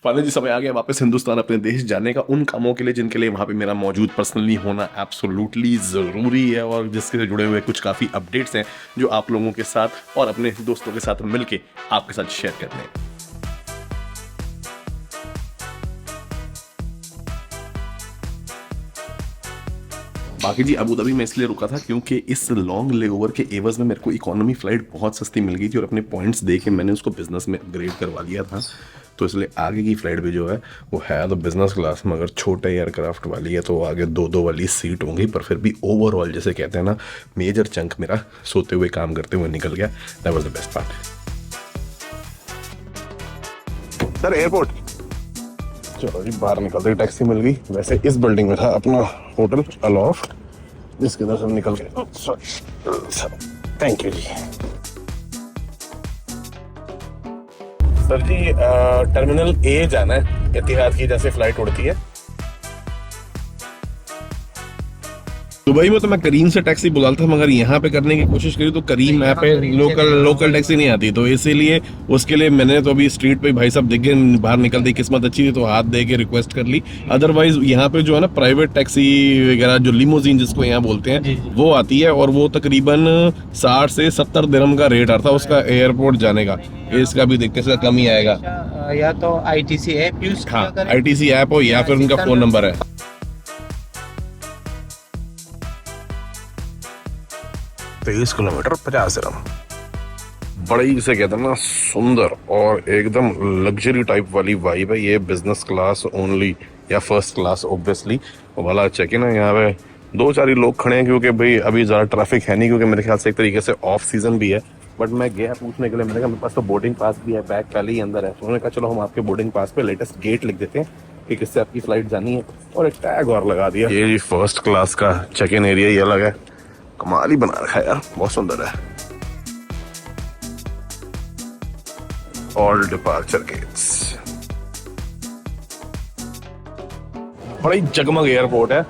Finally जी समय आ गया वापस हिंदुस्तान अपने देश जाने का उन कामों के लिए जिनके लिए वहाँ पे मेरा मौजूद पर्सनली होना एब्सोल्युटली ज़रूरी है और जिसके से जुड़े हुए कुछ काफ़ी अपडेट्स हैं जो आप लोगों के साथ और अपने दोस्तों के साथ मिलके आपके साथ शेयर करने हैं। बाकी जी अबू धाबी में इसलिए रुका था क्योंकि इस लॉन्ग लेओवर के एवज में मेरे को इकोनॉमी फ्लाइट बहुत सस्ती मिल गई थी और अपने पॉइंट्स दे के मैंने उसको बिजनेस में अपग्रेड करवा लिया था। तो इसलिए आगे की फ्लाइट भी जो है वो है तो बिजनेस क्लास में, अगर छोटे एयरक्राफ्ट वाली है तो आगे दो दो वाली सीट होंगी, पर फिर भी ओवरऑल जैसे कहते हैं ना मेजर चंक मेरा सोते हुए काम करते हुए निकल गया। That was the best part. Sir airport चलो जी बाहर निकलते ही टैक्सी मिल गई। वैसे इस बिल्डिंग में था अपना होटल अलोफ जिसके अंदर सब निकल गए। थैंक यू जी। सर जी टर्मिनल ए जाना है, इतिहाद की जैसे फ्लाइट उड़ती है। दुबई में तो मैं करीम से टैक्सी बुला था मगर यहाँ पे करने की कोशिश करी तो करीम ऐप पे लोकल टैक्सी नहीं आती, तो इसीलिए उसके लिए मैंने तो अभी स्ट्रीट पे भाई साहब दिख गए बाहर निकलते, किस्मत अच्छी थी तो हाथ दे के रिक्वेस्ट कर ली। अदरवाइज यहाँ पे जो है ना प्राइवेट टैक्सी वगैरह जो लिमोजिन जिसको यहाँ बोलते हैं वो आती है और वो तकरीबन 60 से 70 दिरहम का रेट आता है उसका एयरपोर्ट जाने का। इसका भी देखते से कम ही आएगा, या तो आईटीसी ऐप यूज हाँ आईटीसी ऐप हो या फिर उनका फोन नंबर है। 23 किलोमीटर 50 दिरहम। बड़ी जिसे कहते हैं ना सुंदर और एकदम लग्जरी टाइप वाली वाइब है। ये बिजनेस क्लास ओनली या फर्स्ट क्लास ऑब्वियसली वाला चेक इन है। यहाँ पे दो चार ही लोग खड़े हैं क्योंकि भाई अभी ज़्यादा ट्रैफिक है नहीं, क्योंकि मेरे ख्याल से एक तरीके से ऑफ सीजन भी है। बट मैं गया पूछने के लिए, मैंने कहा मेरे पास तो बोर्डिंग पास भी है, बैग पहले ही अंदर है। तो उन्होंने कहा चलो हम आपके बोर्डिंग पास पे लेटेस्ट गेट लिख देते हैं कि किससे आपकी फ्लाइट जानी है, और एक टैग और लगा दिया। ये जी फर्स्ट क्लास का चेक इन एरिया ये अलग है, कमाल ही बना रखा है यार, बहुत सुंदर है। ऑल डिपार्चर गेट्स, बड़ी जगमग एयरपोर्ट है।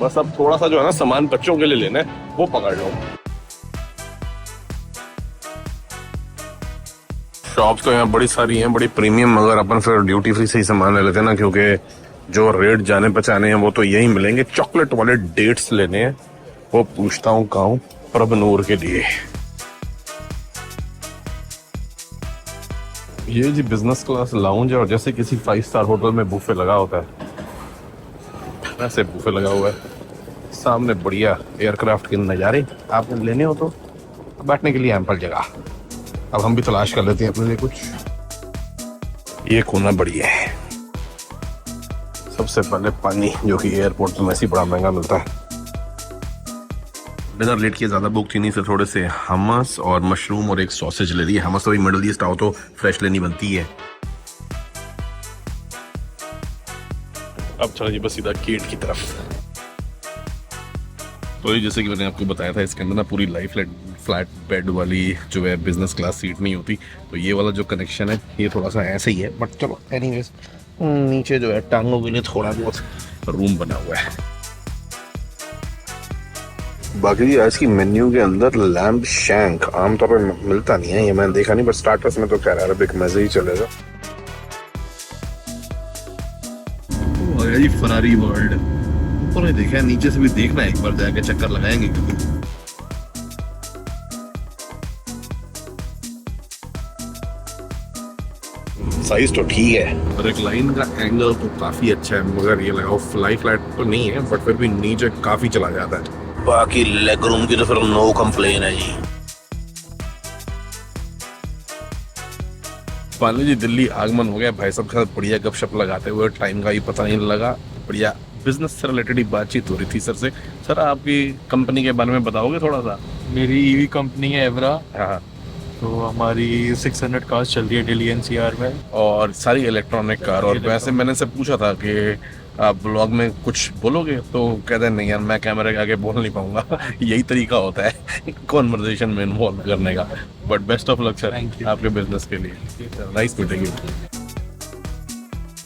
बस अब थोड़ा सा जो है ना सामान बच्चों के लिए लेना है वो पकड़ लो। शॉप्स तो यहाँ बड़ी सारी हैं, बड़ी प्रीमियम, मगर अपन फिर ड्यूटी फ्री से ही सामान ले लेते हैं ना, क्योंकि जो रेट जाने पहचाने हैं वो तो यही मिलेंगे। चॉकलेट वाले डेट्स लेने हैं, वो पूछता हूँ कहाँ, प्रभनूर के लिए। ये जी बिजनेस क्लास लाउंज है और जैसे किसी 5 स्टार होटल में बूफे लगा होता है वैसे बूफे लगा हुआ है। सामने बढ़िया एयरक्राफ्ट के नज़ारे, आपने लेने हो तो बैठने के लिए एम्पल जगह। अब हम भी तलाश कर लेते हैं अपने लिए कुछ। ये कोना बढ़िया है। सबसे पहले पानी, जो कि एयरपोर्ट में वैसे ही बड़ा महंगा मिलता है। डिनर लेट किया, ज़्यादा भूख थी नहीं, से थोड़े से हमस और मशरूम और एक सॉसेज ले लिए। हमस तो भी मिडल ईस्ट आओ तो फ्रेश लेनी बनती है। अब चलो जी बस सीधा गेट की तरफ। तो ये जैसे कि मैंने आपको बताया था इसके अंदर ना पूरी लाइफ फ्लैट बेड वाली जो है बिजनेस क्लास सीट नहीं होती, तो ये वाला जो कनेक्शन है ये थोड़ा सा ऐसे ही है। बट चलो एनीवेज नीचे जो है टांगों के लिए थोड़ा बहुत रूम बना हुआ है। बाकी आज की मेन्यू के अंदर लैम्ब शैंक आमतौर पर मिलता नहीं है, ये मैंने देखा नहीं, बट स्टार्टर्स में तो कह रहा है अरबिक मजे ही चलेगा। जी फरारी वर्ल्ड ऊपर नहीं देखा है, नीचे से भी देखना है, एक बार जाके चक्कर लगाएंगे। साइज तो ठीक है, रिक्लाइन का एंगल तो काफी अच्छा है, मगर ये लगाओ फ्लाई फ्लैट तो नहीं है, बट फिर भी नीचे काफी चला जाता है। बाकी लेग रूम की तो फिर नो कंप्लेन है जी। फाइनली जी दिल्ली आगमन हो गया, भाई साहब के साथ बढ़िया गपशप लगाते हुए, टाइम का ही पता नहीं लगा। बढ़िया बिजनेस से रिलेटेड ही बातचीत हो रही थी सर से। सर आपकी कंपनी के बारे में बताओगे थोड़ा सा? मेरी ईवी कंपनी है एवरा। हाँ, तो हमारी 600 कार्स चल रही है दिल्ली एनसीआर में, और सारी इलेक्ट्रॉनिक कार। और वैसे मैंने से पूछा था कि आप ब्लॉग में कुछ बोलोगे, तो कहते हैं नहीं यार मैं कैमरे के आगे बोल नहीं पाऊंगा। यही तरीका होता है कॉन्वर्सेशन में इन्वॉल्व करने का। But best of luck sir आपके बिजनेस के लिए। Nice meeting you.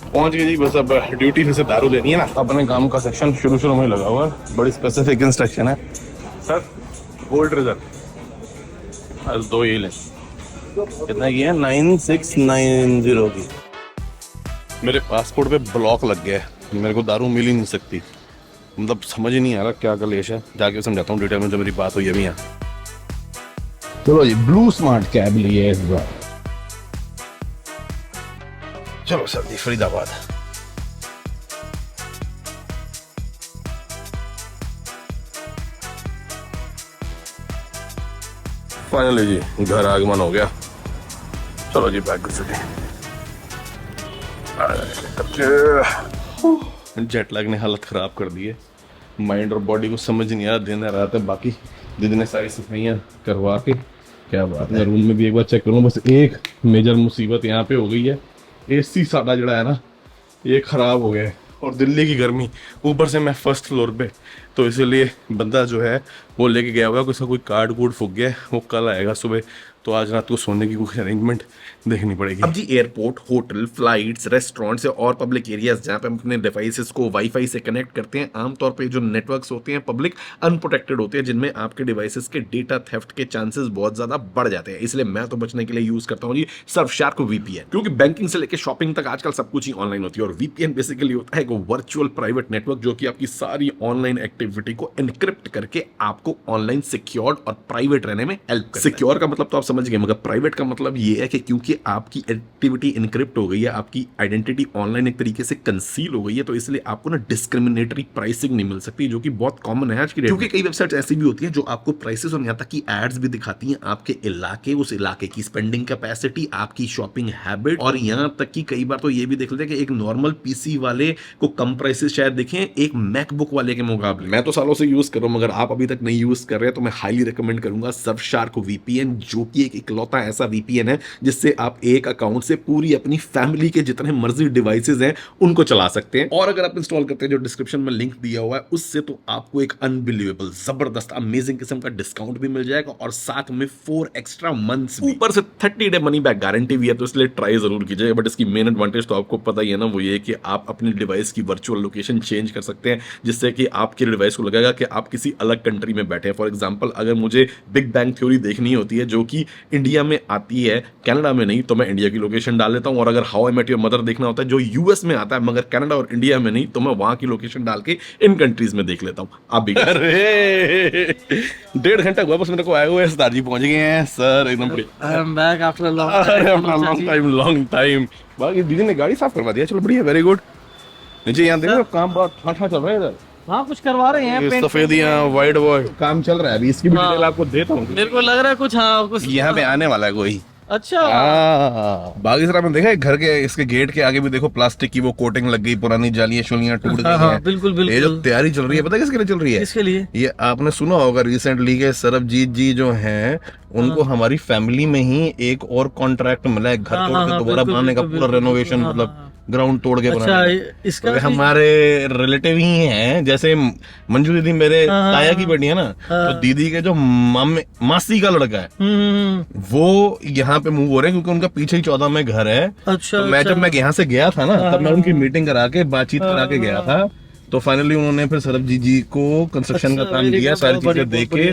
पहुंच गए जी, बस अब ड्यूटी फिर से दारू लेनी है ना। अपने काम का सेक्शन शुरू में लगा हुआ है, बड़ी स्पेसिफिक इंस्ट्रक्शन है सर। गोल्ड रिजर्व 2 ये लें, कितना की है? 9690 की। मेरे पासपोर्ट पे ब्लॉक लग गया है, मेरे को दारू मिल ही नहीं सकती। मतलब समझ ही नहीं आ रहा क्या कलेश है, जाके समझाता हूँ डिटेल में जब मेरी बात हुई अभी यहाँ। चलो जी, ब्लू स्मार्ट कैब लिए इस बार। चलो सर जी, फरीदाबाद। फाइनली जी घर आगमन हो गया। चलो जी बैक जेट लैग ने हालत खराब कर दी है, माइंड और बॉडी को समझ नहीं आ रहा दिन रात है। बाकी दीदी ने सारी सफाइयाँ करवा के, क्या बात है, रूम में भी एक बार चेक करूँ। बस एक मेजर मुसीबत यहाँ पे हो गई है, एसी साड़ा जड़ा है ना ये खराब हो गया है, और दिल्ली की गर्मी, ऊपर से मैं फर्स्ट फ्लोर पे, तो इसीलिए बंदा जो है वो लेके गया हुआ है, उसका कोई कार्ड कूड फूक गया है, वो कल आएगा सुबह। तो आज रात को सोने की कुछ अरेंजमेंट देखनी पड़ेगी। अब जी एयरपोर्ट, होटल, फ्लाइट्स, रेस्टोरेंट्स और पब्लिक एरियाज जहाँ पे हम अपने डिवाइसेस को वाईफाई से कनेक्ट करते हैं, आमतौर पे जो नेटवर्क्स होते हैं पब्लिक अनप्रोटेक्टेड होते हैं, जिनमें आपके डिवाइसेस के डेटा थेफ्ट के चांसेस बहुत ज्यादा बढ़ जाते हैं। इसलिए मैं तो बचने के लिए यूज करता हूँ जी सर्फशार्क वीपीएन, क्योंकि बैंकिंग से लेकर शॉपिंग तक आजकल सब कुछ ही ऑनलाइन होती है। और वीपीएन बेसिकली होता है एक वर्चुअल प्राइवेट नेटवर्क जो कि आपकी सारी ऑनलाइन एक्टिविटी को एनक्रिप्ट करके आपको ऑनलाइन सिक्योर्ड और प्राइवेट रहने में हेल्प करता है। सिक्योर का मतलब तो आप समझ गए, मगर प्राइवेट का मतलब ये है कि क्योंकि आपकी एक्टिविटी इनक्रिप्ट हो गई है, आपकी आइडेंटिटी ऑनलाइन एक तरीके से कंसील हो गई है, तो इसलिए आपको ना डिस्क्रिमिनेटरी प्राइसिंग नहीं मिल सकती, जो कि बहुत कॉमन है आज की डेट में। क्योंकि कई वेबसाइट्स ऐसी भी होती हैं जो आपको प्राइसेस और यहाँ तक की एड्स भी दिखाती हैं आपके इलाके, उस इलाके की स्पेंडिंग कैपेसिटी, आपकी शॉपिंग हैबिट, और यहाँ तक कि कई बार तो ये भी देख लेते हैं कि एक नॉर्मल पीसी वाले को कम प्राइसेस शायद देखें एक मैकबुक वाले के मुकाबले। मैं तो सालों से यूज कर रहा हूँ, मगर आप अभी तक नहीं यूज कर रहे हैं तो मैं हाईली रिकमेंड करूंगा सर्फशार्क वीपीएन, जो कि एक इकलौता ऐसा वीपीएन है जिससे आप एक अकाउंट से पूरी अपनी फैमिली के जितने मर्जी डिवाइसेस हैं उनको चला सकते हैं। और अगर आप इंस्टॉल करते हैं जो डिस्क्रिप्शन में लिंक दिया हुआ है उससे, तो आपको एक अनबिलीवेबल जबरदस्त अमेजिंग किस्म का डिस्काउंट भी मिल जाएगा, और साथ में 4 एक्स्ट्रा मंथ्स, ऊपर से 30 डे मनी बैक गारंटी भी है। तो इसलिए ट्राई जरूर कीजिएगा। बट इसकी मेन एडवांटेज तो आपको पता ही है ना, वो ये है कि आप अपनी डिवाइस की वर्चुअल लोकेशन चेंज कर सकते हैं, जिससे कि आपके डिवाइस को लगेगा कि आप किसी अलग कंट्री में बैठे हैं। फॉर एग्जाम्पल, अगर मुझे बिग बैंग थ्योरी देखनी होती है जो कि इंडिया में आती है, कनाडा में नहीं, तो मैं इंडिया की लोकेशन डाल लेता हूं। और अगर how I met your mother देखना होता है जो यूएस में आता है मगर कनाडा और इंडिया में नहीं, तो मैं वहां की लोकेशन डाल के इन कंट्रीज में देख लेता हूं। आप भी अरे 1.5 घंटा हुआ बस मेरे को आए हुए, सरदार जी पहुंच गए हैं सर एकदम बढ़िया। I am back after long time. बाकी दीदी ने गाड़ी साफ करवा दिया, चलो बढ़िया, वेरी गुड। नीचे यहाँ देखो काम बहुत ठाठा चल रहा है इधर, हाँ कुछ करवा रहे हैं, पेंट सफेदियाँ वाइट वो काम चल रहा है अभी, इसकी भी डिटेल आपको देता हूँ। मेरे को लग रहा है कुछ, हाँ कुछ यहाँ पे आने वाला है कोई। अच्छा बाकी सर आपने देखा है घर के इसके गेट के आगे भी देखो प्लास्टिक की वो कोटिंग लग गई, पुरानी जालियां शुलियां टूट गई हैं। बिल्कुल बिल्कुल। ये जो तैयारी चल रही है पता है किसके लिए चल रही है? किसके लिए? ये आपने सुना होगा रिसेंटली के सरबजीत जी जो हैं उनको हमारी फैमिली में ही एक और कॉन्ट्रैक्ट मिला है घर तोड़ के दोबारा बनाने का, पूरा रेनोवेशन, मतलब ग्राउंड तोड़ के अच्छा बनाने। इसका तो हमारे रिलेटिव ही हैं, जैसे मंजू दीदी मेरे ताया की बेटी है ना, तो दीदी के जो मासी का लड़का है वो यहाँ पे मूव हो रहे हैं क्योंकि उनका पीछे ही 14 में घर है। अच्छा तो मैं जब मैं यहाँ से गया था ना तब मैं उनकी मीटिंग करा के बातचीत करा के गया था, तो फाइनली उन्होंने फिर सरबजीत जी को कंस्ट्रक्शन का काम दिया, सारी चीजें देके,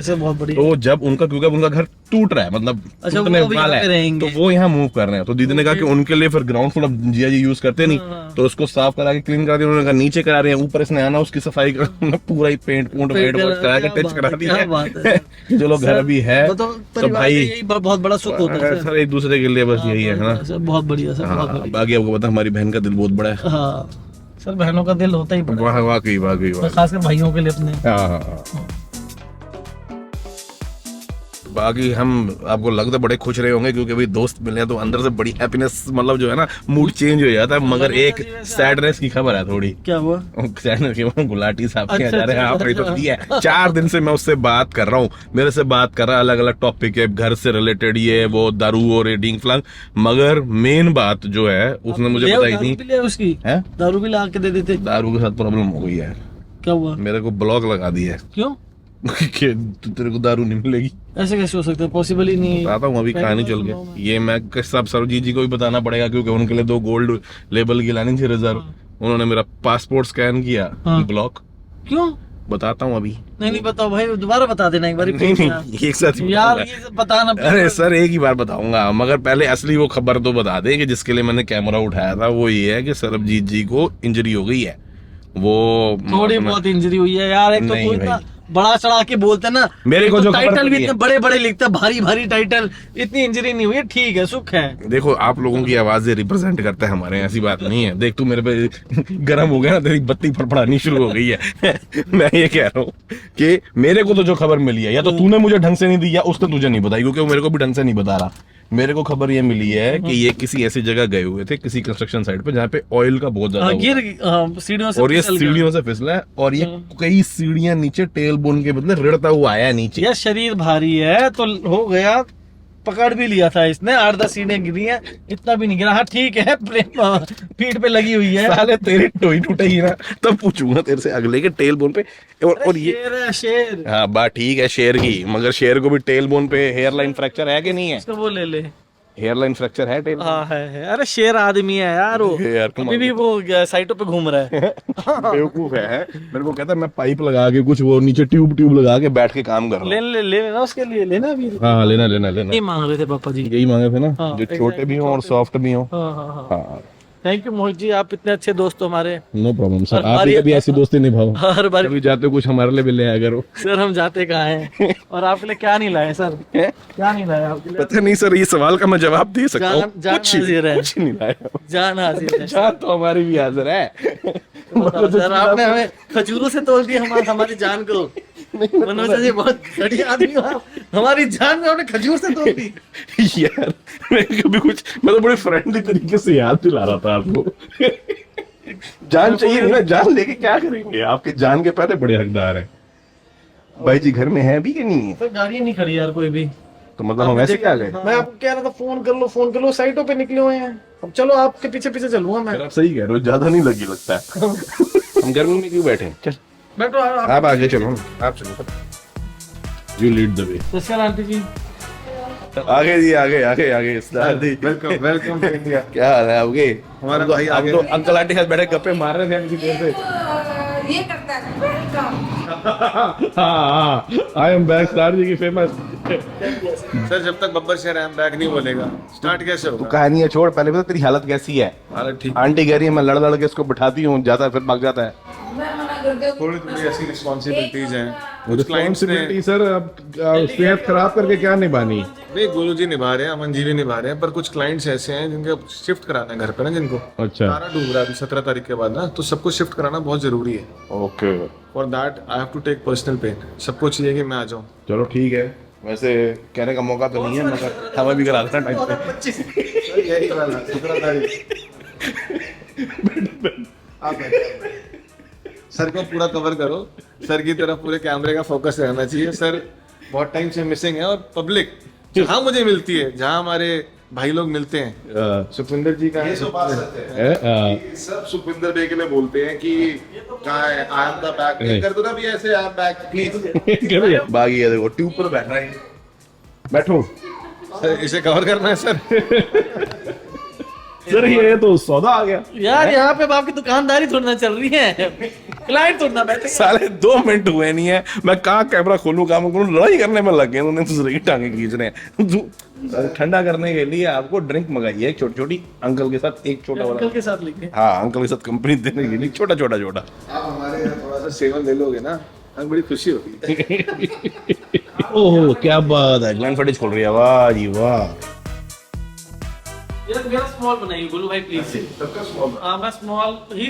तो जब उनका क्योंकि उनका घर टूट रहा है, मतलब टूटने वाला है, तो वो यहाँ मूव कर रहे हैं। तो दीदी ने कहा कि उनके लिए फिर ग्राउंड फ्लोर जिया जी यूज करते नहीं, तो उसको साफ करा के क्लीन करा दिया। उन्होंने कहा नीचे करा रहे हैं, ऊपर इसने आना उसकी सफाई कर पूरा ही पेंट वाइट करा के टच करा दिया। जो लोग घर भी है तो भाई बहुत बड़ा सुख होता है सर, एक दूसरे के लिए बस यही है ना। बहुत बढ़िया सर। बाकी आपको पता हमारी बहन का दिल बहुत बड़ा है। हाँ सर, बहनों का दिल होता ही बड़ा है, वाकई वाकई खासकर भाइयों के लिए अपने। हाँ। बाकी हम आपको लगता है बड़े खुश रहे होंगे क्योंकि अभी दोस्त मिले हैं, तो अंदर से बड़ी हैप्पीनेस, मतलब जो है ना मूड चेंज हो जाता है। मगर एक सैडनेस की खबर है थोड़ी। क्या हुआ? सैडनेस की, गुलाटी साहब के जा रहे हैं आप, तो दिया 4 दिन से मैं उससे बात कर रहा हूँ, मेरे से बात कर रहा है, अलग अलग टॉपिक है, घर से रिलेटेड, ये वो दारू और रेडिंग फ्लांग, मगर मेन बात जो है उसने मुझे बताई थी। उसकी दारू भी ला के दे देते। दारू के साथ प्रॉब्लम हो गई है। क्या हुआ? मेरे को ब्लॉक लगा दिया है। क्यों? तेरे को दारू नहीं मिलेगी। ऐसे कैसे हो सकता है? पॉसिबल ही नहीं। बताता हूँ अभी कहानी चल के, ये मैं सब सरबजीत जी को भी बताना पड़ेगा क्योंकि उनके लिए 2 गोल्ड लेबल की लानी थी रिजर्व। उन्होंने मेरा पासपोर्ट स्कैन किया, ब्लॉक। क्यों? बताता हूँ अभी। नहीं बताओ भाई, दोबारा बता देना एक बार। नहीं नहीं, एक साथ ही यार बताऊंगा। ये बताना। अरे सर एक ही बार बताऊंगा, मगर पहले असली वो खबर तो बता दें कि जिसके लिए मैंने कैमरा उठाया था। वो ये है कि सरबजीत जी को इंजरी हो गई है। वो थोड़ी बहुत इंजरी हुई है यार। एक तो नहीं कोई भाई। इतना बड़ा चढ़ा के बोलते हैं ना, मेरे को एक तो जो खबर टाइटल भी पड़ी इतने है। बड़े बड़े लिखते हैं, भारी भारी टाइटल। इतनी इंजरी नहीं हुई है, ठीक है, सुख है। देखो आप लोगों की आवाजें रिप्रेजेंट करता है हमारे, ऐसी बात नहीं है। देख तू मेरे पे गर्म हो गया ना, तेरी बत्ती फड़फड़ानी शुरू हो गई है। मैं ये कह रहा हूँ कि मेरे को तो जो खबर मिली है, या तो तूने मुझे ढंग से नहीं दी या उसने तुझे नहीं बताई, क्योंकि वो मेरे को भी ढंग से नहीं बता रहा। मेरे को खबर ये मिली है कि ये किसी ऐसी जगह गए हुए थे, किसी कंस्ट्रक्शन साइट पे, जहाँ पे ऑयल का बहुत ज्यादा गिर सीढ़ियों से और ये फिसल गया। सीढ़ियों से फिसला है, और ये कई सीढ़ियां नीचे टेल बोन के बदले रिड़ता हुआ आया नीचे। यार शरीर भारी है तो हो गया, पकड़ भी लिया था इसने। 8-10 सीढ़ियां गिरी हैं, इतना भी नहीं गिरा। हाँ ठीक है, पीठ पे लगी हुई है। साले तेरी टोई टूटेगी ना तब पूछूंगा तेरे से अगले के टेल बोन पे। और ये शेर है शेर। हाँ बात ठीक है शेर की, मगर शेर को भी टेल बोन पे हेयर लाइन फ्रैक्चर है कि नहीं है? इसको वो ले ले। हेयर लाइन फ्रैक्चर है टेल? हाँ है। अरे शेर आदमी है यार वो। यार तुम अभी भी वो साइटों पे घूम रहा है। बेवकूफ है। मेरे को कहता है मैं पाइप लगा के कुछ वो नीचे ट्यूब लगा के बैठ के काम कर रहा हूँ। ले लेना उसके लिए, लेना अभी। हाँ लेना लेना लेना। ये मांग रहे थे पापा जी। यही मांगे थे ना, हाँ, जो छोटे भी हों और सॉफ्ट भी हों। हाँ। हाँ थैंक यू मोहित जी, आप इतने अच्छे दोस्त हो हमारे। नो प्रॉब्लम सर, और आप भी हमारी- कभी ऐसी दोस्ती निभाओ। हर बार कभी जाते हो कुछ हमारे लिए भी ले आया करो। सर हम जाते कहाँ हैं, और आपके लिए क्या नहीं लाए सर? क्या नहीं लाया आपके लिए? पता नहीं सर, ये सवाल का मैं जवाब दे सकता हूँ। जान हाजिर है। कुछ नहीं लाया। जान हाजिर है। जान तो हमारी भी हाजिर है। सर आपने हमें खजूरों से तोल दी हमारी जान को। मनोज जी बहुत घटिया आदमी हो आप। हमारी जान में आपने खजूर से तोल दी। यार मैं कभी कुछ, मैं तो बड़े फ्रेंडली तरीके से याद दिला रहा था आपको। जान चाहिए ना, जान लेके क्या करेंगे? आपके जान के पहले बड़े हकदार हैं। भाई जी घर में है भी कि नहीं है? सर गाड़ी नहीं खड़ी यार कोई भी। तो मतलब हम ऐसे क्या गए? मैं आपको कह रहा था फोन कर लो, साइटों पे निकले हुए हैं। अब चलो आपके पीछे पीछे चलूंगा मैं। आप सही कह रहे हो, ज्यादा नहीं लगी लगता है। हम गर्मी में क्यों बैठे? चल बैठो आप आगे चलो, आप चलो, यू लीड द वे। नमस्कार आंटी जी। आगे जी, आगे आगे आगे। Welcome to India. क्या हाल है आपके? हमारा भाई हम आगे तो अंकल आंटी के साथ बैठे गप्पे मार रहे थे हम किसी देर से। ये करता है वेलकम। हाँ आई एम बैक, स्टार जी की फेमस। सर जब तक बब्बर शेर आई एम बैक नहीं बोलेगा स्टार्ट कैसे तो होगा? कहानी है छोड़, पहले बता तेरी हालत कैसी है? हालत ठीक, आंटी कह रही है मैं लड़ लड़ के इसको बिठाती हूँ, जाता है फिर भाग जाता है। मैं मना करते हूँ। थोड़ी थोड़ी ऐसी रिस्पॉन्सिबिलिटीज हैं। कुछ क्लाइंट्स ने रिस्पॉन्सिबिलिटी सर, अब सेहत खराब करके क्या निभानी? नहीं, गुरु जी निभा रहे हैं, अमन जी भी निभा रहे हैं, पर कुछ क्लाइंट्स ऐसे हैं जिनके शिफ्ट कराना है घर पे ना, जिनको अच्छा तारा डूब रहा है अभी 17 तारीख के बाद ना, तो सबको शिफ्ट कराना बहुत जरूरी है। Okay for that I have to take personal pen. सबको चाहिए कि मैं आ जाऊँ। चलो ठीक है, वैसे कहने का मौका तो नहीं है मगर हमें भी करा देना टाइम पे। यही वाला 17 तारीख। सर को पूरा कवर करो, सर की तरफ पूरे कैमरे का फोकस रहना चाहिए। सर बहुत टाइम से मिसिंग है, और पब्लिक जहाँ मुझे मिलती है, जहाँ हमारे भाई लोग मिलते हैं, सुखविंदर जी का है। सब सुखविंदर डे के लिए बोलते हैं कि कहाँ है, आई एम द बैक। कर दो ना भी ऐसे, आई एम बैक प्लीज। बागी है देखो, ट्यूब पर बैठ रहा है। बैठो सर इसे कवर करना है सर। सर, ये तो सौदा आ गया यार यहाँ पे अब आपकी दुकानदारी थोड़ी ना चल रही है, क्लाइंट थोड़ी ना बैठे। साले 2 मिनट हुए नहीं है, मैं कहाँ कैमरा खोलूं, काम करूं, लड़ाई करने में लग गए उन्होंने, दूसरे की टांगे खींच रहे हैं। ठंडा करने के लिए आपको ड्रिंक मंगाई है छोटी छोटी, अंकल के साथ एक छोटा अंकल वाला। के साथ लेके। हाँ अंकल के साथ कंपनी देने के लिए छोटा छोटा छोटा। आप हमारे यहाँ थोड़ा सा सेवन ले लोगे ना, हमें बड़ी खुशी होगी। ओह क्या बात है, ग्लैंड फटिज खोल रही है, वाह जी वाह। यार मेरा स्मॉल बनाइए बोलो भाई प्लीज। सबका स्मॉल। हाँ मैं स्मॉल ही,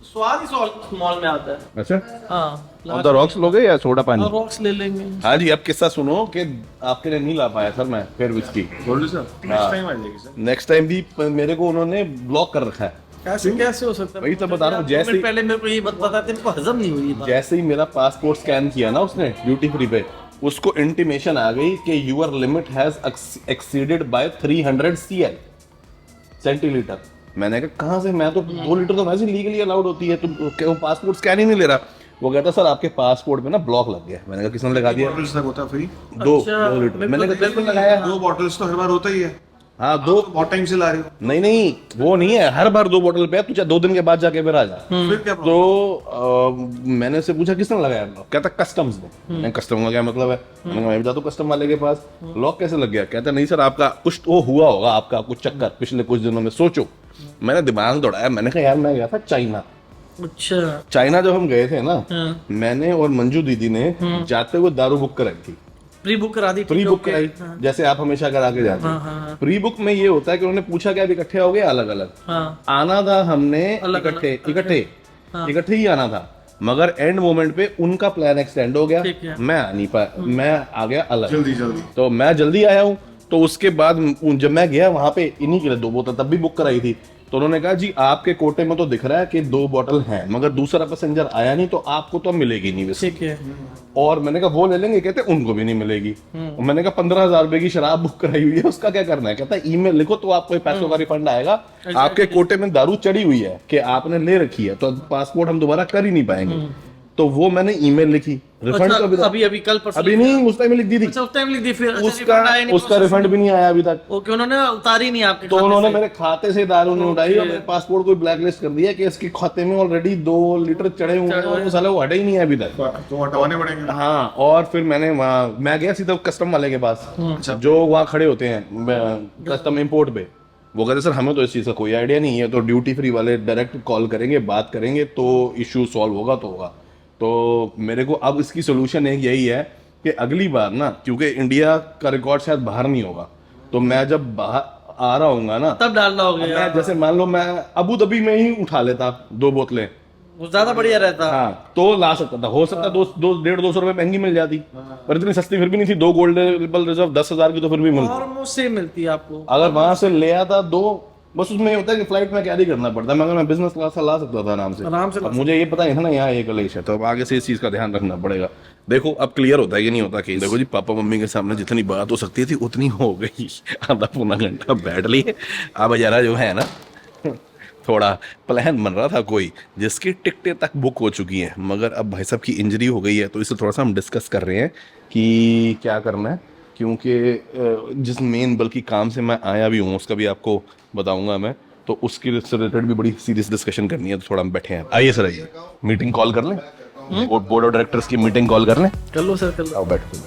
स्वाद ही स्मॉल में आता है। अच्छा, हाँ ऑन द रॉक्स लोगे या सोडा पानी? रॉक्स ले लेंगे। हाँ जी, अब किस्सा सुनो कि आपके लिए नहीं ला पाया सर मैं फिर विस्की। बोलो सर, नेक्स्ट टाइम आ जाएगी सर। नेक्स्ट टाइम भी मेरे को उन्होंने ब्लॉक कर रखा है। कैसे हो सकता है? वही तो बता रहा हूँ, दो मिनट जैसे पहले मेरे को ये बात बताते मेरे को हजम नहीं हुई ये बात। जैसे ही मेरा पासपोर्ट स्कैन किया ना उसने ड्यूटी फ्री पे, उसको इंटीमेशन आ गई कि your limit has exceeded by 300 CL centilitre. मैंने कहा कहाँ से, मैं तो 2 लीटर तो वैसे लीगली अलाउड होती है, तो वो पासपोर्ट स्कैन ही नहीं ले रहा। वो कहता सर आपके पासपोर्ट में ना ब्लॉक लग गया। मैंने कहा किसने लगा दिया? बॉटल्स तक होता फ्री। 2 अच्छा, लीटर। मेरे मैंने को कहा बिल्कुल लगाया। 2 बॉटल्स तो हर बार होता ही है। हाँ, दो बहुत टाइम से ला रहे हो। नहीं वो नहीं है, हर बार 2 बोतल पे तू चाहे 2 दिन के बाद जाके फिर आ जा। फिर क्या तो मैंने उससे पूछा किसने लगाया लॉक, कहता कस्टम्स ने। मैं कस्टम का क्या मतलब है, मैंने कहा मैं भी जाता हूँ कस्टम वाले के पास, लॉक कैसे लग गया, कहता नहीं सर आपका कुछ वो हुआ होगा, आपका कुछ चक्कर पिछले कुछ दिनों में, सोचो। मैंने दिमाग दौड़ाया, मैंने कहा यार मैं गया था चाइना। अच्छा चाइना जब हम गए थे ना, हाँ। मैंने और मंजू दीदी ने जाते हुए दारू बुक कराई थी, प्री बुक करा दी, प्री बुक कराई, जैसे आप हमेशा करा के जाते हैं। प्री बुक में ये होता है कि उन्होंने पूछा कि आप इकट्ठे हो गए अलग अलग, आना था हमने इकट्ठे ही आना था, मगर एंड मोमेंट पे उनका प्लान एक्सटेंड हो गया, मैं आ नहीं पाया, मैं आ गया अलग, जल्दी तो मैं जल्दी आया हूँ। तो उसके बाद जब मैं गया वहां पे इन्हीं के लिए 2 बोतल तब भी बुक कराई थी, तो उन्होंने कहा जी आपके कोटे में तो दिख रहा है कि 2 बोतल हैं, मगर दूसरा पैसेंजर आया नहीं तो आपको तो मिलेगी नहीं वैसे। ठीक है। और मैंने कहा वो ले लेंगे, कहते उनको भी नहीं मिलेगी। और मैंने कहा 15,000 रुपए की शराब बुक कराई हुई है, उसका क्या करना है, कहता है ईमेल लिखो तो आपको पैसों का रिफंड आएगा, आपके कोटे में दारू चढ़ी हुई है कि आपने ले रखी है, तो पासपोर्ट हम दोबारा कर ही नहीं पाएंगे। तो वो मैंने ईमेल लिखी, रिफंड का भी अभी कल परसों अभी नहीं, उस टाइम लिख दी थी। अच्छा, उस टाइम लिख दी, फिर उसका रिफंड भी नहीं आया अभी तक। ओके, उन्होंने उतारी नहीं आपके तो उन्होंने मेरे खाते से दारू नहीं उठाई और मेरे पासपोर्ट को ब्लैक लिस्ट कर दिया कि इसके खाते में ऑलरेडी 2 लीटर चढ़े हुए हैं और वो साला वो हटा ही नहीं है अभी तक। तो हटवाने पड़ेंगे। हाँ, और फिर मैं गया सीधा कस्टम वाले के पास, जो वहाँ खड़े होते हैं कस्टम इंपोर्ट पे। वो कहते सर हमें तो इस चीज़ का कोई आइडिया नहीं है, तो ड्यूटी फ्री वाले डायरेक्ट कॉल करेंगे, बात करेंगे, तो इशू सॉल्व होगा तो होगा। तो मेरे को अब इसकी सोल्यूशन एक यही है कि अगली बार ना, क्योंकि इंडिया का रिकॉर्ड शायद बाहर नहीं होगा, तो मैं जब बाहर आ रहा हूँ ना तब डालना होगा। मैं जैसे मान लो मैं अबू धाबी में ही उठा लेता 2 बोतलें, वो ज्यादा बढ़िया रहता। हाँ, तो ला सकता था, हो सकता 200-250 रुपए महंगी मिल जाती, पर इतनी सस्ती फिर भी नहीं थी। 2 गोल्डन लेबल रिजर्व 10,000 की तो फिर भी मिलती, और मुझसे मिलती है आपको। अगर वहां से ले आता 2, बस उसमें ये होता है कि फ्लाइट में कैरी करना पड़ता है, मगर मैं बिजनेस क्लास ला सकता था आराम से। अब मुझे ये पता नहीं था ना यहाँ एक कलेश है, तो अब आगे से इस चीज का ध्यान रखना पड़ेगा। देखो अब क्लियर होता है कि नहीं होता कि देखो जी पापा मम्मी के सामने जितनी बात हो सकती थी उतनी हो गई, आधा पौना घंटा बैठ लिए। अब जरा जो है ना थोड़ा प्लान बन रहा था कोई जिसकी टिकटें तक बुक हो चुकी हैं, मगर अब भाई साहब की इंजरी हो गई है, तो इसे थोड़ा सा हम डिस्कस कर रहे हैं कि क्या करना है, क्योंकि जिस मेन बल्कि काम से मैं आया भी हूँ उसका भी आपको बताऊंगा मैं, तो उसके रिलेटेड भी बड़ी सीरियस डिस्कशन करनी है, तो थोड़ा हम बैठे हैं। आइए सर, आइए मीटिंग कॉल कर लें, बोर्ड ऑफ डायरेक्टर्स की मीटिंग कॉल कर लें। कर लो सर, कर लो। आओ बैठो।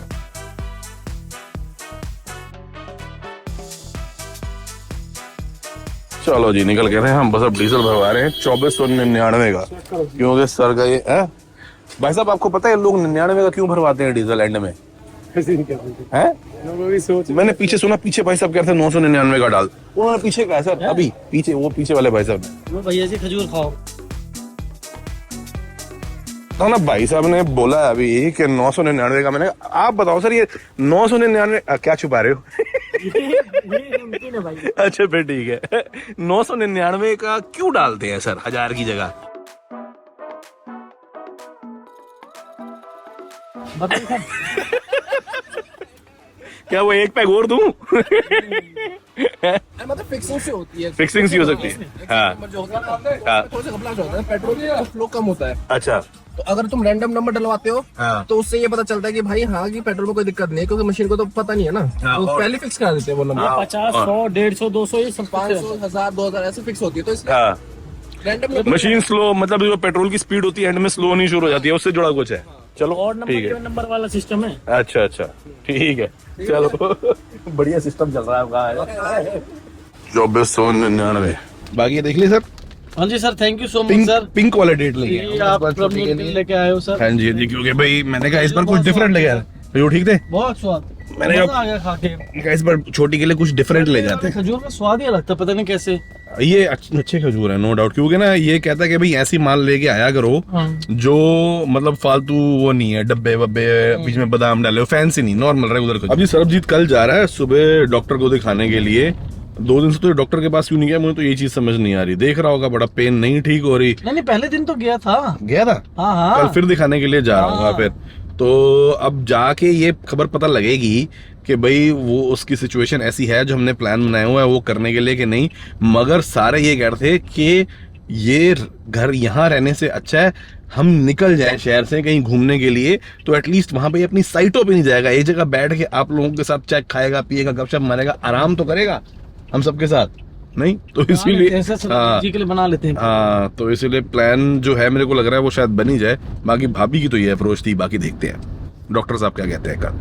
चलो जी निकल गए थे हम, बस अब डीजल भरवा रहे हैं 2499 का, क्योंकि सर का ये है। भाई साहब आपको पता है लोग 99 का क्यों भरवाते हैं डीजल एंड में, है? मैंने पीछे सुना, पीछे भाई साहब कह रहे थे 999 का डाल, उन्होंने पीछे कहा सर अभी पीछे, वो पीछे वाले भाई साहब, भैया जी खजूर खाओ। तो ना भाई साहब ने बोला अभी कि 999 का। मैंने आप बताओ सर ये 999 क्या छुपा रहे हो? अच्छा फिर ठीक है, 999 का क्यों डालते हैं सर 1000 की जगह? क्या वो एक पैक और दूं? मतलब फिक्सिंग से होती है, फिक्सिंग सी हो सकती है। हाँ जो होता है हाँ। थोड़ा सा घबराहट होता है, पेट्रोल का फ्लो कम होता है। अच्छा, तो अगर तुम रैंडम नंबर डलवाते हो हाँ। तो उससे ये पता चलता है कि भाई हाँ कि पेट्रोल में कोई दिक्कत नहीं है, क्योंकि मशीन को तो पता नहीं है ना, तो पहले फिक्स करा देते हैं वो नंबर। 50, 100, 150, 200 ये सब 500, 1000, 2000 ऐसे फिक्स होती है, तो इसलिए हाँ। रैंडम मशीन स्लो, मतलब जो पेट्रोल की स्पीड होती है एंड में स्लो नहीं शुरू हो जाती है, उससे जुड़ा कुछ है। चलो ठीक है, नंबर वाला सिस्टम है। अच्छा अच्छा ठीक है, चलो बढ़िया सिस्टम चल रहा है आपका। 2499 बाकी देख ली सर। हाँ जी sir, thank you so much pink sir. Pink वाले डेट लेके ये आप लेके आए हो सर। हाँ जी हाँ जी, क्योंकि भाई मैंने कहा इस बार कुछ डिफरेंट ले गया, वो ठीक थे। बहुत स्वाद, मैंने मजा आ गया खा के। कहा इस बार छोटी के लिए कुछ डिफरेंट ले जाते हैं। खजूर का स्वाद ही अलग था, पता नहीं कैसे। ये अच्छे खजूर है नो डाउट, क्योंकि ना ये कहता है कि भाई ऐसी माल लेके आया करो जो मतलब फालतू वो नहीं है, डब्बे वब्बे बीच में बादाम डाले हो, फैंसी नहीं, नॉर्मल रेगुलर खजूर। अभी सरबजीत कल जा रहा है सुबह डॉक्टर को दिखाने के लिए, 2 दिन से तो डॉक्टर के पास क्यों नहीं गया, मुझे तो ये चीज समझ नहीं आ रही। देख रहा होगा बड़ा पेन नहीं ठीक हो रही। नहीं पहले दिन तो गया था। हाँ हाँ कल फिर दिखाने के लिए जा रहा हूँ फिर, तो अब जाके ये खबर पता लगेगी कि भाई वो उसकी सिचुएशन ऐसी है जो हमने प्लान बनाया हुआ है वो करने के लिए कि नहीं। मगर सारे ये कह रहे थे कि ये घर यहाँ रहने से अच्छा है हम निकल जाएं शहर से कहीं घूमने के लिए, तो एटलीस्ट वहां पे अपनी साइटों पे नहीं जाएगा, एक जगह बैठ के आप लोगों के साथ चाय खाएगा, पिएगा, गपशप मारेगा, आराम तो करेगा। हम सबके साथ नहीं, तो इसीलिए जी के लिए बना लेते हैं। हाँ, तो इसीलिए प्लान जो है मेरे को लग रहा है वो शायद बन ही जाए। बाकी भाभी की तो ये अप्रोच थी, बाकी देखते हैं डॉक्टर साहब क्या कहते हैं कल।